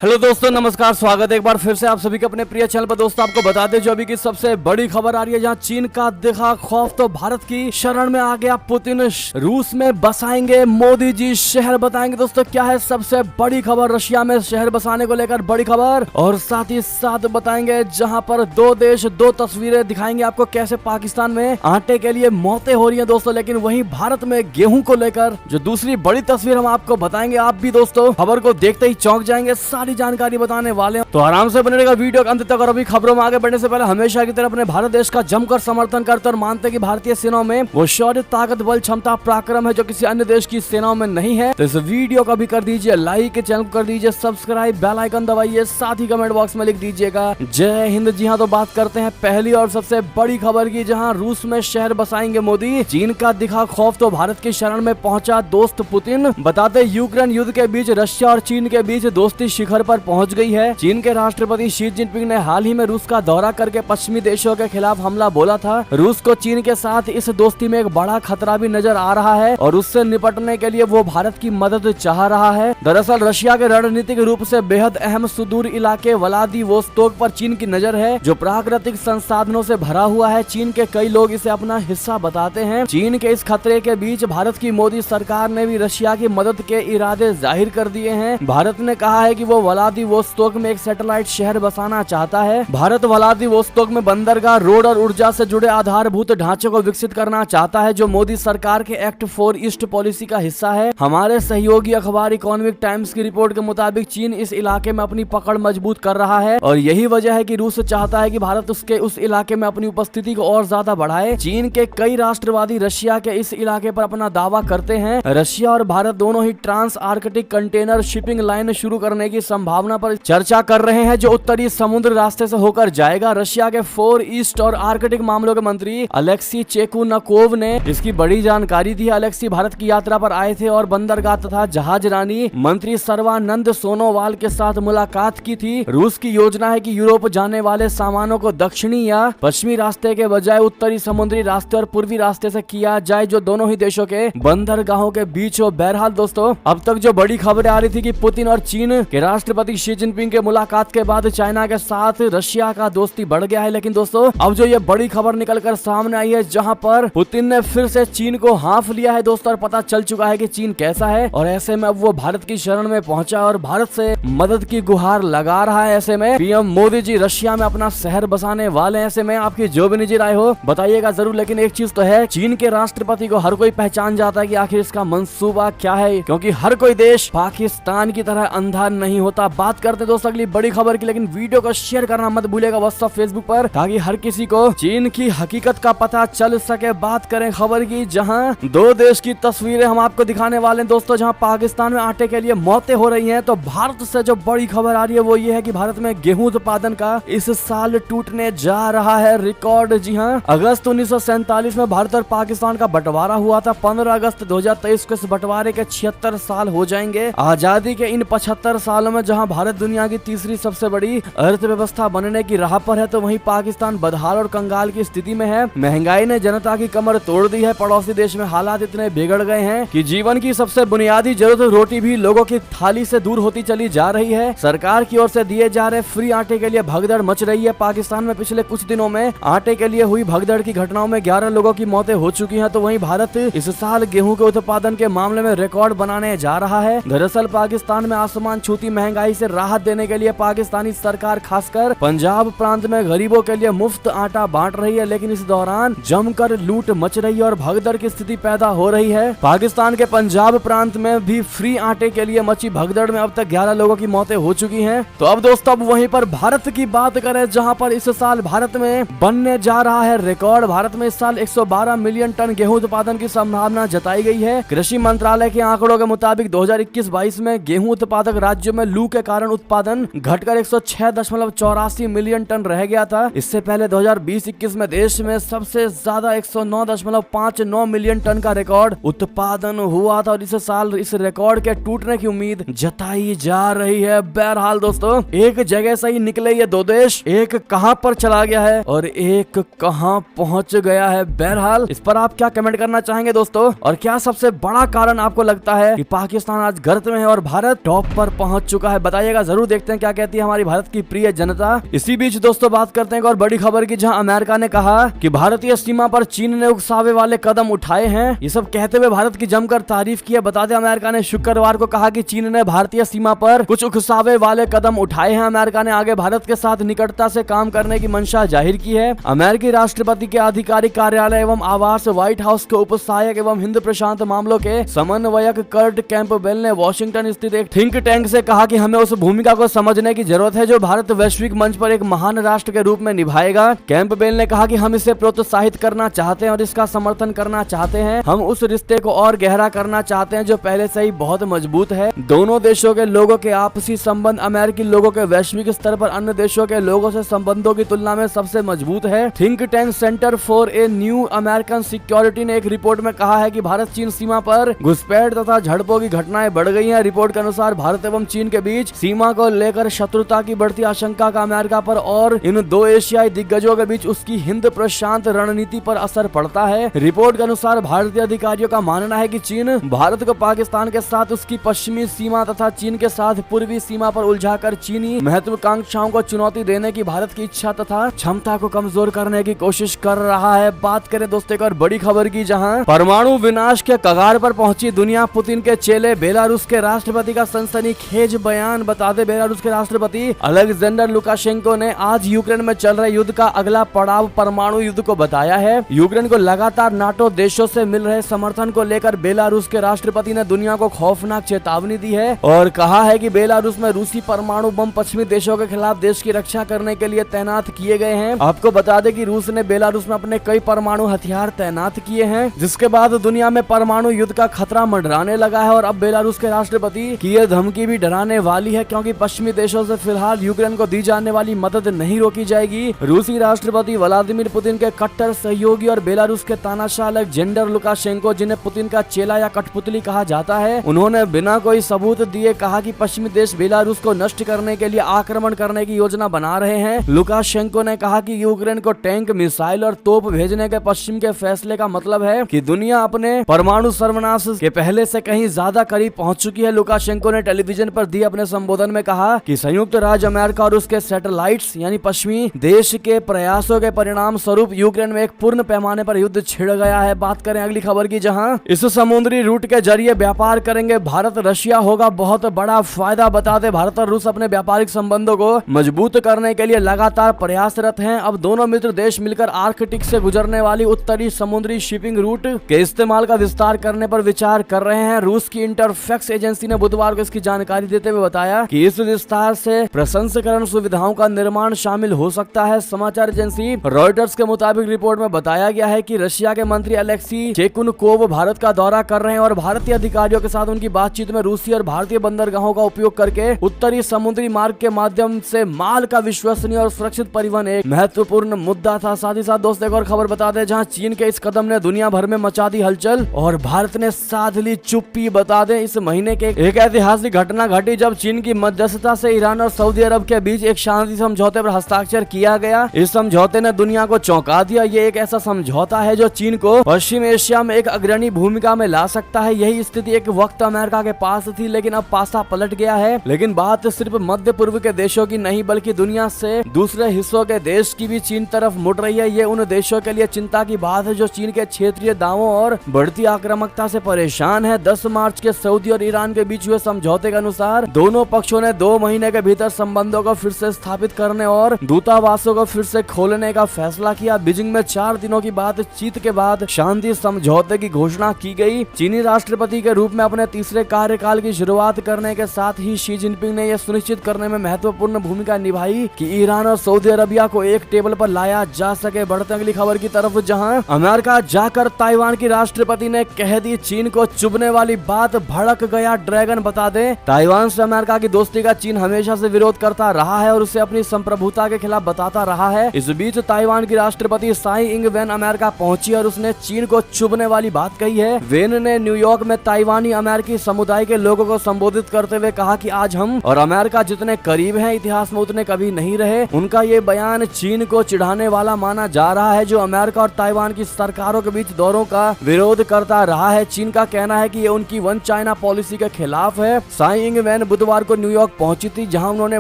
Hello दोस्तों, नमस्कार। स्वागत है एक बार फिर से आप सभी के अपने प्रिय चैनल पर। दोस्तों आपको बता दें जो अभी की सबसे बड़ी खबर आ रही है, जहां चीन का दिखा खौफ तो भारत की शरण में आ गया। पुतिन रूस में बसाएंगे मोदी जी शहर, बताएंगे दोस्तों क्या है सबसे बड़ी खबर। रशिया में शहर बसाने को लेकर बड़ी खबर, और साथ ही साथ बताएंगे जहां पर दो देश दो तस्वीरें दिखाएंगे आपको, कैसे पाकिस्तान में आटे के लिए मौतें हो रही है दोस्तों, लेकिन वहीं भारत में गेहूं को लेकर जो दूसरी बड़ी तस्वीर हम आपको बताएंगे। आप भी दोस्तों खबर को देखते ही चौंक जाएंगे, सारी जानकारी बताने वाले हैं, तो आराम से बने रहेगा वीडियो के अंत तक। और अभी खबरों में आगे बढ़ने से पहले हमेशा की तरह अपने भारत देश का जमकर समर्थन करते और मानते कि भारतीय सेनाओं में वो शौर्य, ताकत, बल, क्षमता, पराक्रम है जो किसी अन्य देश की सेनाओं में नहीं है। तो इस वीडियो को भी कर दीजिए लाइक, चैनल को कर दीजिए सब्सक्राइब, बेल आइकन दबाइए, साथ ही कमेंट बॉक्स में लिख दीजिएगा जय हिंद। जी हाँ, तो बात करते हैं पहली और सबसे बड़ी खबर की, जहाँ रूस में शहर बसाएंगे मोदी। चीन का दिखा खौफ तो भारत की शरण में पहुंचा दोस्त पुतिन। बताते यूक्रेन युद्ध के बीच रशिया और चीन के बीच दोस्ती शिखर पर पहुंच गई है। चीन के राष्ट्रपति शी जिनपिंग ने हाल ही में रूस का दौरा करके पश्चिमी देशों के खिलाफ हमला बोला था। रूस को चीन के साथ इस दोस्ती में एक बड़ा खतरा भी नजर आ रहा है और उससे निपटने के लिए वो भारत की मदद चाह रहा है। दरअसल रशिया के रणनीतिक रूप से बेहद अहम सुदूर इलाके व्लादिवोस्तोक पर चीन की नजर है, जो प्राकृतिक संसाधनों से भरा हुआ है। चीन के कई लोग इसे अपना हिस्सा बताते हैं। चीन के इस खतरे के बीच भारत की मोदी सरकार ने भी रशिया की मदद के इरादे जाहिर कर दिए हैं। भारत ने कहा है कि वो व्लादिवोस्तोक में एक सैटेलाइट शहर बसाना चाहता है। भारत व्लादिवोस्तोक में बंदरगाह, रोड और ऊर्जा से जुड़े आधारभूत ढांचे को विकसित करना चाहता है, जो मोदी सरकार के एक्ट फॉर ईस्ट पॉलिसी का हिस्सा है। हमारे सहयोगी अखबार इकोनॉमिक टाइम्स की रिपोर्ट के मुताबिक चीन इस इलाके में अपनी पकड़ मजबूत कर रहा है और यही वजह है कि रूस चाहता है कि भारत उसके उस इलाके में अपनी उपस्थिति को और ज्यादा बढ़ाए। चीन के कई राष्ट्रवादी रशिया के इस इलाके पर अपना दावा करते हैं। रशिया और भारत दोनों ही trans Arctic container shipping line शुरू करने की संभावना पर चर्चा कर रहे हैं, जो उत्तरी समुद्र रास्ते से होकर जाएगा। रशिया के फोर ईस्ट और आर्कटिक मामलों के मंत्री अलेक्सी चेकुनकोव ने इसकी बड़ी जानकारी दी। अलेक्सी भारत की यात्रा पर आए थे और बंदरगाह तथा जहाज रानी मंत्री सर्वानंद सोनोवाल के साथ मुलाकात की थी। रूस की योजना है कि यूरोप जाने वाले सामानों को दक्षिणी या पश्चिमी रास्ते के बजाय उत्तरी समुद्री रास्ते और पूर्वी रास्ते से किया जाए, जो दोनों ही देशों के बंदरगाहों के बीच हो। बहरहाल दोस्तों, अब तक जो बड़ी खबरें आ रही थी कि पुतिन और चीन के राष्ट्रपति शी जिनपिंग के मुलाकात के बाद चाइना के साथ रशिया का दोस्ती बढ़ गया है, लेकिन दोस्तों अब जो ये बड़ी खबर निकलकर सामने आई है, जहां पर पुतिन ने फिर से चीन को हाँफ लिया है दोस्तों, और पता चल चुका है कि चीन कैसा है। और ऐसे में अब वो भारत की शरण में पहुंचा और भारत से मदद की गुहार लगा रहा है। ऐसे में पीएम मोदी जी रशिया में अपना शहर बसाने वाले हैं। ऐसे में आपकी जो भी निजी राय हो बताइएगा जरूर, लेकिन एक चीज तो है, चीन के राष्ट्रपति को हर कोई पहचान जाता है कि आखिर इसका मंसूबा क्या है, क्योंकि हर कोई देश पाकिस्तान की तरह अंधा नहीं होता। बात करते दोस्तों अगली बड़ी खबर की, लेकिन वीडियो को शेयर करना मत भूलिएगा व्हाट्सएप, फेसबुक पर, ताकि हर किसी को चीन की हकीकत का पता चल सके। बात करें खबर की, जहां दो देश की तस्वीरें हम आपको दिखाने वाले हैं दोस्तों, जहां पाकिस्तान में आटे के लिए मौतें हो रही हैं। तो भारत से जो बड़ी खबर आ रही है वो ये है कि भारत में गेहूं उत्पादन का इस साल टूटने जा रहा है रिकॉर्ड। जी हाँ, अगस्त 1947 में भारत और पाकिस्तान का बंटवारा हुआ था। 15 अगस्त 2023 को इस बंटवारे के 76 साल हो जाएंगे। आजादी के इन 75 सालों में जहां भारत दुनिया की तीसरी सबसे बड़ी अर्थव्यवस्था बनने की राह पर है, तो वहीं पाकिस्तान बदहाल और कंगाल की स्थिति में है। महंगाई ने जनता की कमर तोड़ दी है। पड़ोसी देश में हालात इतने बिगड़ गए हैं कि जीवन की सबसे बुनियादी जरूरत रोटी भी लोगों की थाली से दूर होती चली जा रही है। सरकार की ओर से दिए जा रहे फ्री आटे के लिए भगदड़ मच रही है। पाकिस्तान में पिछले कुछ दिनों में आटे के लिए हुई भगदड़ की घटनाओं में 11 लोगों की मौतें हो चुकी है। तो वहीं भारत इस साल गेहूं के उत्पादन के मामले में रिकॉर्ड बनाने जा रहा है। दरअसल पाकिस्तान में आसमान छूती महंगाई से राहत देने के लिए पाकिस्तानी सरकार खासकर पंजाब प्रांत में गरीबों के लिए मुफ्त आटा बांट रही है, लेकिन इस दौरान जमकर लूट मच रही है और भगदड़ की स्थिति पैदा हो रही है। पाकिस्तान के पंजाब प्रांत में भी फ्री आटे के लिए मची भगदड़ में अब तक 11 लोगों की मौतें हो चुकी हैं। तो अब दोस्तों अब वहीं पर भारत की बात करें, जहां पर इस साल भारत में बनने जा रहा है रिकॉर्ड। भारत में इस साल 112 मिलियन टन गेहूं उत्पादन की संभावना जताई गई है। कृषि मंत्रालय के आंकड़ों के मुताबिक 2021-22 में गेहूं उत्पादक राज्यों में लू के कारण उत्पादन घटकर 106.84 मिलियन टन रह गया था। इससे पहले 2020-21 में देश में सबसे ज्यादा 109.59 मिलियन टन का रिकॉर्ड उत्पादन हुआ था और इस साल इस रिकॉर्ड के टूटने की उम्मीद जताई जा रही है। बहरहाल दोस्तों, एक जगह से ही निकले ये दो देश, एक कहां पर चला गया है और एक कहां पहुंच गया है। बहरहाल इस पर आप क्या कमेंट करना चाहेंगे दोस्तों, और क्या सबसे बड़ा कारण आपको लगता है कि पाकिस्तान आज गर्त में है और भारत टॉप पर पहुंच चुका चुका है, बताइएगा जरूर। देखते हैं क्या कहती है हमारी भारत की प्रिय जनता। इसी बीच दोस्तों बात करते हैं एक और बड़ी खबर की, जहां अमेरिका ने कहा कि भारतीय सीमा पर चीन ने उकसावे वाले कदम उठाए हैं। ये सब कहते हुए भारत की जमकर तारीफ की है। बता दें अमेरिका ने शुक्रवार को कहा कि चीन ने भारतीय सीमा पर कुछ उकसावे वाले कदम उठाए हैं। अमेरिका ने आगे भारत के साथ निकटता से काम करने की मंशा जाहिर की है। अमेरिकी राष्ट्रपति के आधिकारिक कार्यालय एवं आवास व्हाइट हाउस के उप सहायक एवं हिंद प्रशांत मामलों के समन्वयक कर्ट कैंपबेल ने वॉशिंगटन स्थित एक थिंक टैंक से कहा कि हमें उस भूमिका को समझने की जरूरत है जो भारत वैश्विक मंच पर एक महान राष्ट्र के रूप में निभाएगा। कैंपबेल ने कहा कि हम इसे प्रोत्साहित करना चाहते हैं और इसका समर्थन करना चाहते हैं। हम उस रिश्ते को और गहरा करना चाहते हैं जो पहले से ही बहुत मजबूत है। दोनों देशों के लोगों के आपसी संबंध अमेरिकी लोगों के वैश्विक स्तर पर अन्य देशों के लोगों से संबंधों की तुलना में सबसे मजबूत है। Think tank centre for a new American security ने एक रिपोर्ट में कहा है कि भारत चीन सीमा पर घुसपैठ तथा झड़पों की घटनाएं बढ़ गई हैं। रिपोर्ट के अनुसार भारत एवं चीन के बीच सीमा को लेकर शत्रुता की बढ़ती आशंका का अमेरिका पर और इन दो एशियाई दिग्गजों के बीच उसकी हिंद प्रशांत रणनीति पर असर पड़ता है। रिपोर्ट के अनुसार भारतीय अधिकारियों का मानना है कि चीन भारत को पाकिस्तान के साथ उसकी पश्चिमी सीमा तथा चीन के साथ पूर्वी सीमा पर उलझाकर चीनी महत्वाकांक्षाओं को चुनौती देने की भारत की इच्छा तथा क्षमता को कमजोर करने की कोशिश कर रहा है। बात करें दोस्तों एक और बड़ी खबर की, जहां परमाणु विनाश के कगार पर पहुंची दुनिया, पुतिन के चेले बेलारूस के राष्ट्रपति का सनसनीखेज बयान। बता दें बेलारूस के राष्ट्रपति अलेक्जेंडर लुकाशेंको ने आज यूक्रेन में चल रहे युद्ध का अगला पड़ाव परमाणु युद्ध को बताया है। यूक्रेन को लगातार नाटो देशों से मिल रहे समर्थन को लेकर बेलारूस के राष्ट्रपति ने दुनिया को खौफनाक चेतावनी दी है और कहा है कि बेलारूस में रूसी परमाणु बम पश्चिमी देशों के खिलाफ देश की रक्षा करने के लिए तैनात किए गए हैं। आपको बता दें कि रूस ने बेलारूस में अपने कई परमाणु हथियार तैनात किए हैं, जिसके बाद दुनिया में परमाणु युद्ध का खतरा मंडराने लगा है। और अब बेलारूस के राष्ट्रपति की यह धमकी भी डराने वाली है, क्योंकि पश्चिमी देशों से फिलहाल यूक्रेन को दी जाने वाली मदद नहीं रोकी जाएगी। रूसी राष्ट्रपति व्लादिमीर पुतिन के कट्टर सहयोगी और बेलारूस के तानाशाह अलेक्जेंडर लुकाशेंको, जिन्हें पुतिन का चेला या कठपुतली कहा जाता है, उन्होंने बिना कोई सबूत दिए कहा कि पश्चिमी देश बेलारूस को नष्ट करने के लिए आक्रमण करने की योजना बना रहे हैं। लुकाशेंको ने कहा कि यूक्रेन को टैंक, मिसाइल और तोप भेजने के पश्चिम के फैसले का मतलब है कि दुनिया अपने परमाणु सर्वनाश के पहले से कहीं ज्यादा करीब पहुंच चुकी है। लुकाशेंको ने टेलीविजन पर दिए अपने संबोधन में कहा कि संयुक्त राज्य अमेरिका और उसके सैटेलाइट्स यानी पश्चिमी देश के प्रयासों के परिणाम स्वरूप यूक्रेन में एक पूर्ण पैमाने पर युद्ध छिड़ गया है। बात करें अगली खबर की, जहां इस समुद्री रूट के जरिए व्यापार करेंगे भारत रशिया, होगा बहुत बड़ा फायदा। बता दें भारत और रूस अपने व्यापारिक संबंधों को मजबूत करने के लिए लगातार प्रयासरत हैं। अब दोनों मित्र देश मिलकर आर्कटिक से गुजरने वाली उत्तरी समुद्री शिपिंग रूट के इस्तेमाल का विस्तार करने पर विचार कर रहे हैं। रूस की इंटरफैक्स एजेंसी ने बुधवार को इसकी जानकारी देते हुए बताया कि इस विस्तार से प्रसंस्करण सुविधाओं का निर्माण शामिल हो सकता है। समाचार एजेंसी रॉयटर्स के मुताबिक रिपोर्ट में बताया गया है कि रशिया के मंत्री अलेक्सी चेकुनकोव भारत का दौरा कर रहे हैं और भारतीय अधिकारियों के साथ उनकी बातचीत में रूसी और भारतीय बंदरगाहों का उपयोग करके उत्तरी समुद्री मार्ग के माध्यम से माल का विश्वसनीय और सुरक्षित परिवहन एक महत्वपूर्ण मुद्दा था। साथ ही साथ दोस्तों एक और खबर बता दें, जहां चीन के इस कदम ने दुनिया भर में मचा दी हलचल और भारत ने साध ली चुप्पी। बता दें इस महीने के एक ऐतिहासिक घटना घटी जब चीन की मध्यस्थता से ईरान और सऊदी अरब के बीच एक शांति समझौते पर हस्ताक्षर किया गया। इस समझौते ने दुनिया को चौंका दिया। ये एक ऐसा समझौता है जो चीन को पश्चिम एशिया में एक अग्रणी भूमिका में ला सकता है। यही स्थिति एक वक्त अमेरिका के पास थी, लेकिन अब पासा पलट गया है। लेकिन बात सिर्फ मध्य पूर्व के देशों की नहीं, बल्कि दुनिया से दूसरे हिस्सों के देश की भी चीन तरफ मुड़ रही है। ये उन देशों के लिए चिंता की बात है जो चीन के क्षेत्रीय दावों और बढ़ती आक्रामकता से परेशान है। 10 मार्च के सऊदी और ईरान के बीच हुए समझौते के अनुसार दोनों पक्षों ने 2 महीने के भीतर संबंधों को फिर से स्थापित करने और दूतावासों को फिर से खोलने का फैसला किया। बीजिंग में 4 दिनों की बातचीत के बाद शांति समझौते की घोषणा की गई। चीनी राष्ट्रपति के रूप में अपने तीसरे कार्यकाल की शुरुआत करने के साथ ही शी जिनपिंग ने यह सुनिश्चित करने में महत्वपूर्ण भूमिका निभाई कि ईरान और सऊदी अरबिया को एक टेबल पर लाया जा सके। बढ़ते अगली खबर की तरफ, जहां अमेरिका जाकर ताइवान की राष्ट्रपति ने कह दी चीन को चुभने वाली बात, भड़क गया ड्रैगन। बता दें ताइवान से अमेरिका की दोस्ती का चीन हमेशा से विरोध करता रहा है और उसे अपनी संप्रभुता के खिलाफ बताता रहा है। इस बीच ताइवान की राष्ट्रपति साई इंग वेन अमेरिका पहुंची और उसने चीन को चुभने वाली बात कही है। वेन ने न्यूयॉर्क में ताइवानी अमेरिकी समुदाय के लोगों को संबोधित करते हुए कहा कि आज हम और अमेरिका जितने करीब हैं इतिहास में उतने कभी नहीं रहे। उनका ये बयान चीन को चिढ़ाने वाला माना जा रहा है, जो अमेरिका और ताइवान की सरकारों के बीच दौरों का विरोध करता रहा है। चीन का कहना है कि ये उनकी वन चाइना पॉलिसी के खिलाफ है। साई इंग वेन बुधवार को न्यूयॉर्क पहुंची थी, जहां उन्होंने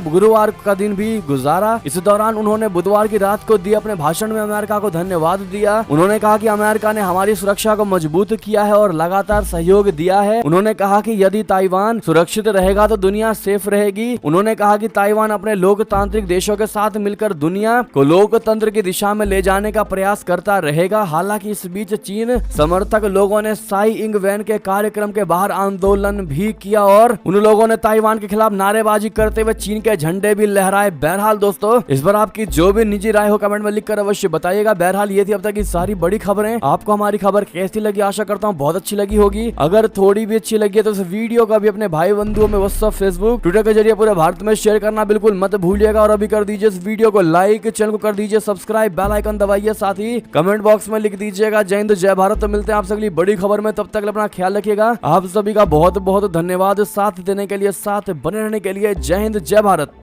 गुरुवार का दिन भी गुजारा। इस दौरान उन्होंने बुधवार की रात को दिए अपने भाषण में अमेरिका को धन्यवाद दिया। उन्होंने कहा कि अमेरिका ने हमारी सुरक्षा को मजबूत किया है और लगातार सहयोग दिया है। उन्होंने कहा कि यदि ताइवान सुरक्षित रहेगा तो दुनिया सेफ रहेगी। उन्होंने कहा कि ताइवान अपने लोकतांत्रिक देशों के साथ मिलकर दुनिया को लोकतंत्र की दिशा में ले जाने का प्रयास करता रहेगा। हालांकि इस बीच चीन समर्थक लोगों ने साई इंग वेन के कार्यक्रम के बाहर आंदोलन भी किया और उन लोगों ने ताइवान के खिलाफ नारेबाजी करते हुए चीन के झंडे भी लहराए। बहरहाल दोस्तों, इस पर आपकी जो भी निजी राय हो कमेंट में लिखकर अवश्य बताइएगा। बहरहाल ये थी अब तक की सारी बड़ी खबरें। आपको हमारी खबर कैसी लगी? आशा करता हूँ बहुत अच्छी लगी होगी। अगर थोड़ी भी अच्छी लगी है तो इस वीडियो को भी अपने भाई बंधुओं में व्हाट्सएप, फेसबुक, ट्विटर के जरिए पूरे भारत में शेयर करना बिल्कुल मत भूलिएगा। और अभी कर दीजिए इस वीडियो को लाइक, चैनल को कर दीजिए सब्सक्राइब, बेल आइकन दबाइए, साथ ही कमेंट बॉक्स में लिख दीजिएगा जय हिंद जय भारत। तो मिलते हैं आपसे अगली बड़ी खबर में, तब तक अपना ख्याल रखिएगा। आप सभी का बहुत बहुत धन्यवाद साथ देने के लिए, साथ बने रहने के लिए। जय हिंद जय भारत।